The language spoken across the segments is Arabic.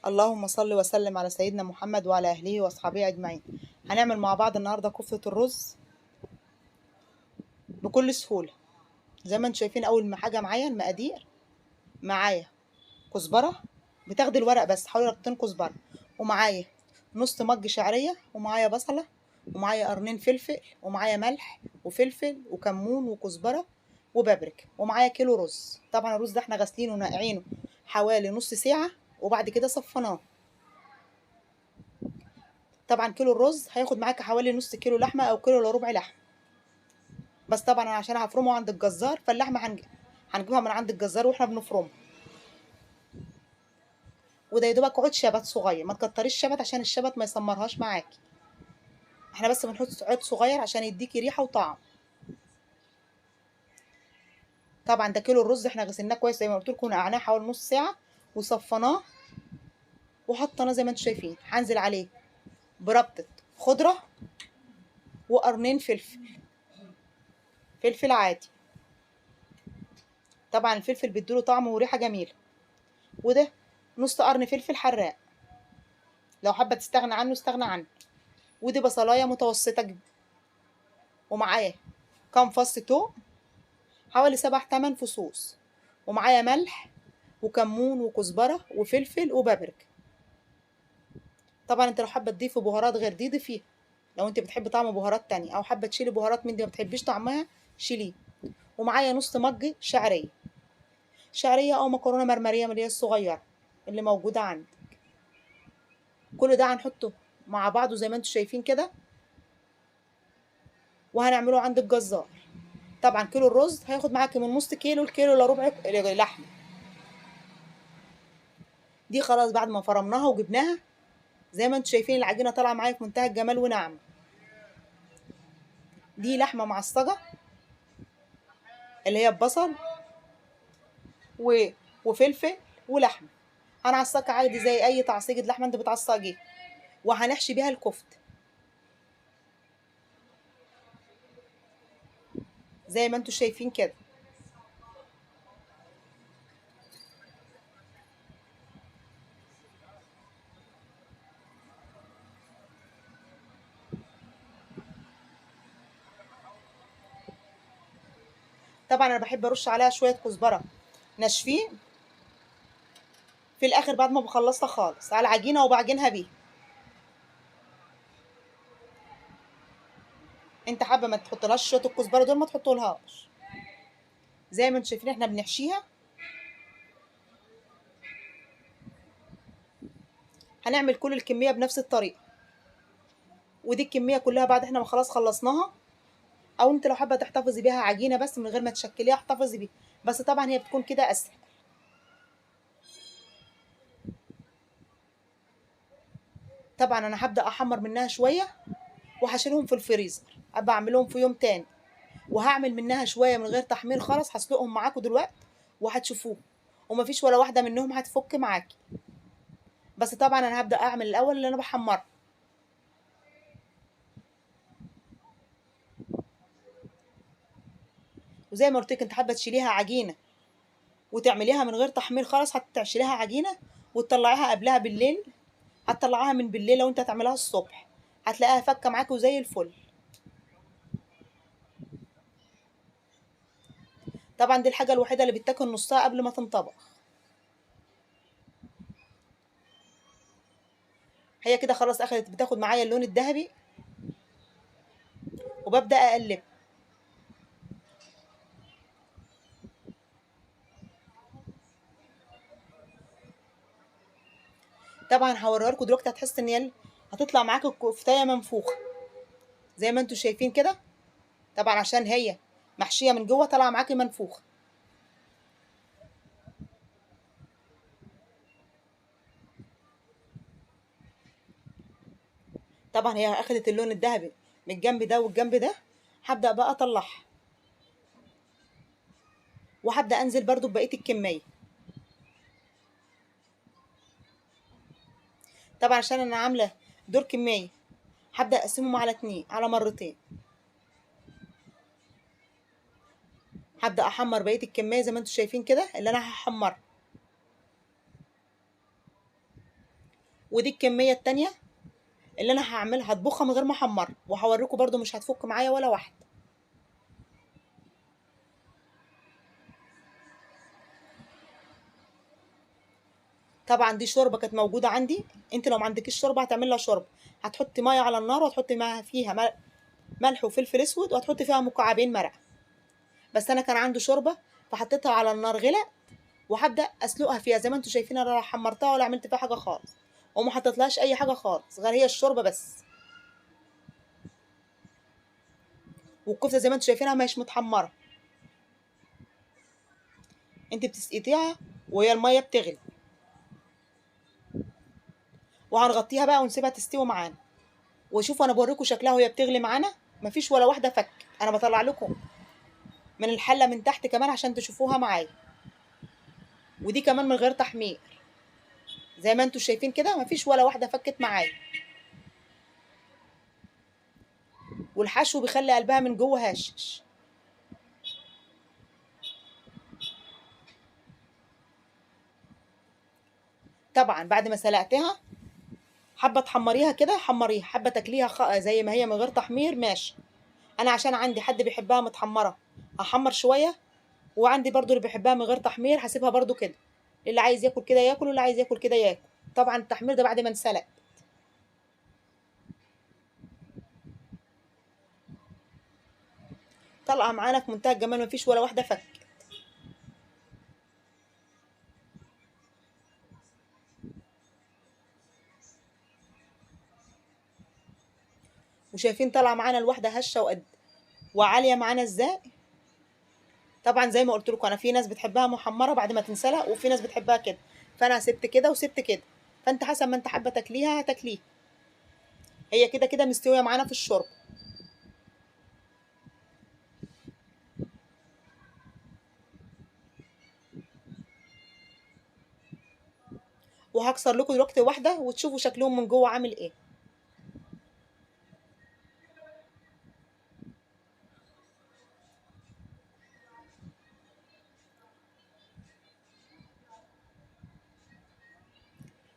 اللهم صل وسلم على سيدنا محمد وعلى أهله وأصحابه أجمعين. هنعمل مع بعض النهاردة كفتة الرز بكل سهولة. زي ما انتم شايفين، أول حاجة معايا المقادير. معايا كزبرة، بتاخدي الورق بس، حوالي ربطتين كزبرة، ومعايا نص مج شعرية، ومعايا بصلة، ومعايا قرنين فلفل، ومعايا ملح وفلفل وكمون وكزبرة وبابريكا، ومعايا كيلو رز. طبعا الرز ده احنا غاسلينه وناقعينه حوالي نص ساعة، وبعد كده صفناه. طبعا كيلو الرز هياخد معاك حوالي نص كيلو لحمه او كيلو الا ربع لحمه. بس طبعا انا عشان هفرمه عند الجزار، فاللحمه هنجيبها من عند الجزار واحنا بنفرمه. وده يا دوبك عود شبت صغير، ما تكتريش شبت عشان الشبت ما يسمرهاش معاكي. احنا بس بنحط عود صغير عشان يديكي ريحه وطعم. طبعا ده كيلو الرز احنا غسلناه كويس زي ما قلت لكم، نقعناه حوالي نص ساعه وصفناه وحطيناه زي ما انتم شايفين. هنزل عليه بربطه خضره وقرنين فلفل عادي. طبعا الفلفل بيديله طعم وريحه جميله. وده نص قرن فلفل حراق، لو حابه تستغنى عنه استغنى عنه. ودي بصلايه متوسطه جدا. ومعايا كام فص توم، حوالي 7 8 فصوص. ومعايا ملح وكمون وكزبره وفلفل وبابريكا. طبعا انت لو حابه تضيفي بهارات غير دي ضيفيها، لو انت بتحبي طعم بهارات تانية، او حابه تشيلي بهارات من دي ما بتحبيش طعمها شيليه. ومعايا نص مج شعريه او مكرونه مرمريه من اللي هي الصغيره اللي موجوده عندي. كل ده هنحطه مع بعضه زي ما انتم شايفين كده، وهنعمله عند الجزار. طبعا كيلو الرز هياخد معاكي من نص كيلو لكيلو الا ربع لحمه. دي خلاص بعد ما فرمناها وجبناها، زي ما انتم شايفين العجينه طالعه معايا في منتهى الجمال وناعمه. دي لحمه معصجه اللي هي ببصل و... وفلفل ولحمه. هنعصجها عادي زي اي تعصيجه لحمه انت بتعصجيها، وهنحشي بيها الكفته زي ما انتم شايفين كده. طبعا انا بحب ارش عليها شويه كزبره ناشفين في الاخر بعد ما بخلصها خالص على العجينه وبعجنها بيها. انت حابه ما تحطلهاش شويه الكزبره دول ما تحطولهاش. زي ما انتم شايفين احنا بنحشيها. هنعمل كل الكميه بنفس الطريقه. ودي الكميه كلها بعد احنا ما خلاص خلصناها. او انت لو حابه تحتفظي بيها عجينه بس من غير ما تشكليها احتفظي بيها، بس طبعا هي بتكون كده اسهل. طبعا انا هبدا احمر منها شويه وهشيلهم في الفريزر، ابقى اعملهم في يوم تاني. وهعمل منها شويه من غير تحمير خالص، هسلقهم معاكم دلوقتي وهتشوفوه. ومفيش ولا واحده منهم هتفك معاكي. بس طبعا انا هبدا اعمل الاول اللي انا بحمرها. وزي ما قلت لك، انت حابه تشيليها عجينه وتعمليها من غير تحمير خالص، هتشيليها عجينه وتطلعيها قبلها بالليل. هتطلعيها من بالليل لو انت هتعملها الصبح، هتلاقيها فكه معاكي وزي الفل. طبعا دي الحاجه الوحيده اللي بتاكل نصها قبل ما تنطبخ. هي كده خلاص اخدت، بتاخد معايا اللون الذهبي، وببدا اقلب. طبعا هوريها لكم دلوقتي، هتحس ان هي هتطلع معاكي الكفتايه منفوخه زي ما انتم شايفين كده. طبعا عشان هي محشيه من جوه طالعه معاكي منفوخه. طبعا هي اخدت اللون الذهبي من الجنب ده والجنب ده. هبدا بقى اطلعها، وهبدا انزل برضو ببقيه الكميه. طبعا عشان انا عامله دور كميه، هبدا اقسمهم على اتنين على مرتين. هبدا احمر بقيه الكميه زي ما انتم شايفين كده اللي انا هحمرها. ودي الكميه التانية اللي انا هعملها، هطبخها من غير ما احمرها، وهوريكم برضو مش هتفك معايا ولا واحده. طبعا دي شوربه كانت موجوده عندي. انت لو ما عندكيش شوربه هتعمل لها شوربه. هتحطي ميه على النار وهتحطي معاها فيها ملح وفلفل اسود، وهتحطي فيها مكعبين مرقه. بس انا كان عندي شوربه فحطيتها على النار غلى، وهبدا اسلقها فيها زي ما انتم شايفين. انا لا حمرتها ولا عملت فيها حاجه خالص، وما حطيتلهاش اي حاجه خالص غير هي الشوربه بس. والكفته زي ما انتم شايفينها مش متحمره، انت بتسقطيها وهي الميه بتغلي، وهنغطيها بقى ونسيبها تستوي معانا. وشوفوا انا بوريكم شكلها وهي بتغلي معانا، مفيش ولا واحده فك. انا بطلع لكم من الحله من تحت كمان عشان تشوفوها معايا. ودي كمان من غير تحمير، زي ما انتم شايفين كده مفيش ولا واحده فكت معايا. والحشو بيخلي قلبها من جوه هشش. طبعا بعد ما سلقتها، حابه تحمريها كده حمريها، حابه تاكليها زي ما هي من غير تحمير ماشي. انا عشان عندي حد بيحبها متحمره هحمر شويه، وعندي برضو اللي بيحبها من غير تحمير هسيبها برضو كده. اللي عايز ياكل كده ياكل، واللي عايز ياكل كده ياكل. طبعا التحمير ده بعد ما انسلق. طالعه معانا في منتهى الجمال، مفيش ولا واحده فك. وشايفين طالعه معانا الواحده هشه وعاليه معانا ازاي. طبعا زي ما قلت لكم، انا في ناس بتحبها محمره بعد ما تنسلق، وفي ناس بتحبها كده. فانا سبت كده وسبت كده، فانت حسب ما انت حابه تاكليها هتاكليها. هي كده كده مستويه معانا في الشرب. وهكسر لكم دلوقتي واحده وتشوفوا شكلهم من جوه عامل ايه.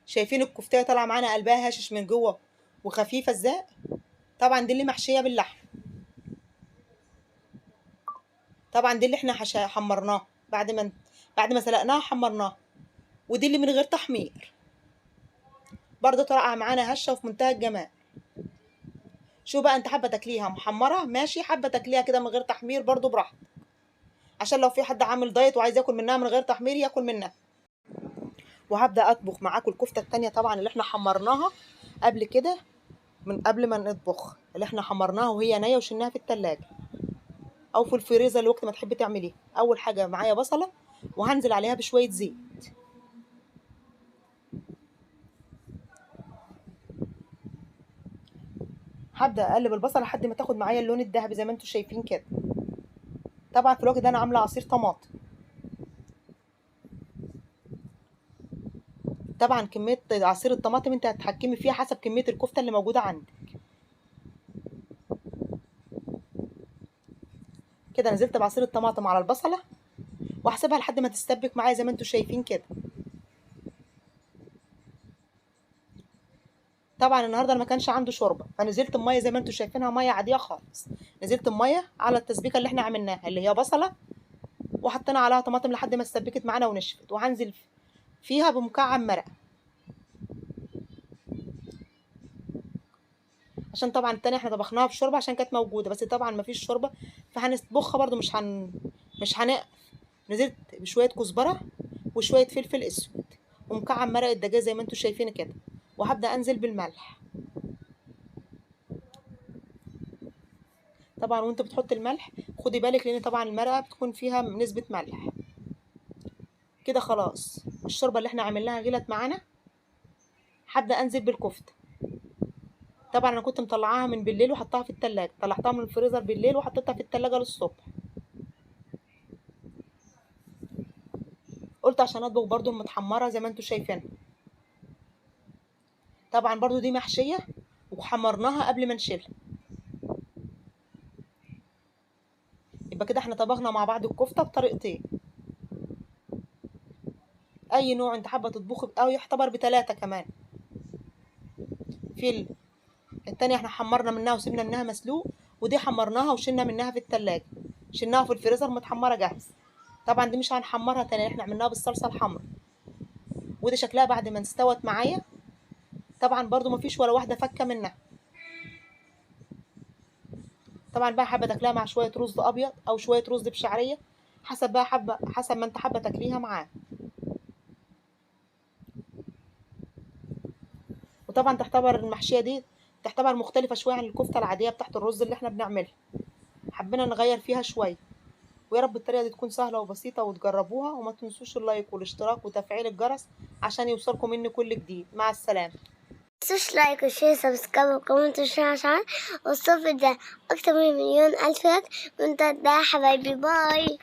شايفين الكفتة طالعه معانا قلبها هشش من جوه وخفيفه ازاي. طبعا دي اللي محشيه باللحم. طبعا دي اللي احنا حمرناها بعد ما سلقناها حمرناها. ودي اللي من غير تحمير، برضه طالعه معانا هشه وفي منتهى الجمال. شو بقى انت حابه تاكليها محمره ماشي، حابه تاكليها كده من غير تحمير برضه براحتك، عشان لو في حد عامل دايت وعايز ياكل منها من غير تحمير ياكل منها. وهبدا اطبخ معاكم الكفته التانية طبعا اللي احنا حمرناها قبل كده، من قبل ما نطبخ اللي احنا حمرناها وهي نيه وشلناها في التلاجة او في الفريزر وقت ما تحبي تعمليها. اول حاجه معايا بصله، وهنزل عليها بشويه زيت. هبدا اقلب البصله لحد ما تاخد معايا اللون الذهبي زي ما انتم شايفين كده. طبعا في الوقت ده انا عامله عصير طماطم. طبعا كميه عصير الطماطم انت هتتحكمي فيها حسب كميه الكفته اللي موجوده عندك. كده نزلت بعصير الطماطم على البصله، وهسيبها لحد ما تستبك معايا زي ما انتم شايفين كده. طبعا النهارده انا ما كانش عنده شوربه، فنزلت الميه زي ما انتم شايفينها ميه عاديه خالص. نزلت الميه على التسبيكه اللي احنا عملناها اللي هي بصله، وحطينا عليها طماطم لحد ما استبكت معانا ونشفت. وهنزل فيها بمكعب مرقه، عشان طبعا التانية احنا طبخناها بشوربه عشان كانت موجوده، بس طبعا ما فيش شوربه فهنطبخها برده مش هنقف. نزلت بشويه كزبره وشويه فلفل اسود ومكعب مرقه دجاج زي ما انتم شايفين كده. وهبدا انزل بالملح. طبعا وانت بتحط الملح خدي بالك، لان طبعا المرقه بتكون فيها نسبه ملح. كده خلاص الشوربه اللي احنا عملناها غلت معانا. هبدا انزل بالكفته. طبعا انا كنت مطلعاها من بالليل وحطها في التلاجة، طلعتها من الفريزر بالليل وحطيتها في التلاجة للصبح. قلت عشان اطبخ برضو متحمره زي ما انتم شايفين. طبعا برضو دي محشيه وحمرناها قبل ما نشيلها. يبقى كده احنا طبخنا مع بعض الكفته بطريقتين. اي نوع انت حابه تطبخي او يعتبر بتلاتة كمان. التانية احنا حمرنا منها وسيبنا منها مسلوق، ودي حمرناها وشلنا منها في التلاجة، شلناها في الفريزر متحمرة جاهز. طبعا دي مش هنحمرها تاني، احنا عملناها بالصلصة الحمرا. ودي شكلها بعد ما استوت معايا، طبعا برضو مفيش ولا واحدة فكة منها. طبعا بقى حابة تاكلها مع شوية رز ابيض او شوية رز بشعرية، حسب بقى حسب ما انت حابة تاكليها معاه. وطبعا تعتبر المحشية دي تعتبر مختلفة شوية عن الكفتة العادية بتاعت الرز اللي احنا بنعملها، حبينا نغير فيها شوية. ويا رب الطريقة دي تكون سهلة وبسيطة وتجربوها، وما تنسوش اللايك والاشتراك وتفعيل الجرس عشان يوصلكم مني كل جديد. مع السلامة. تنسوش لايك وشير سبسكرايب وكومنت وشير عشان والصوت ده أكتر من 1,000,000 لايك. وانت ده حبايبي، باي.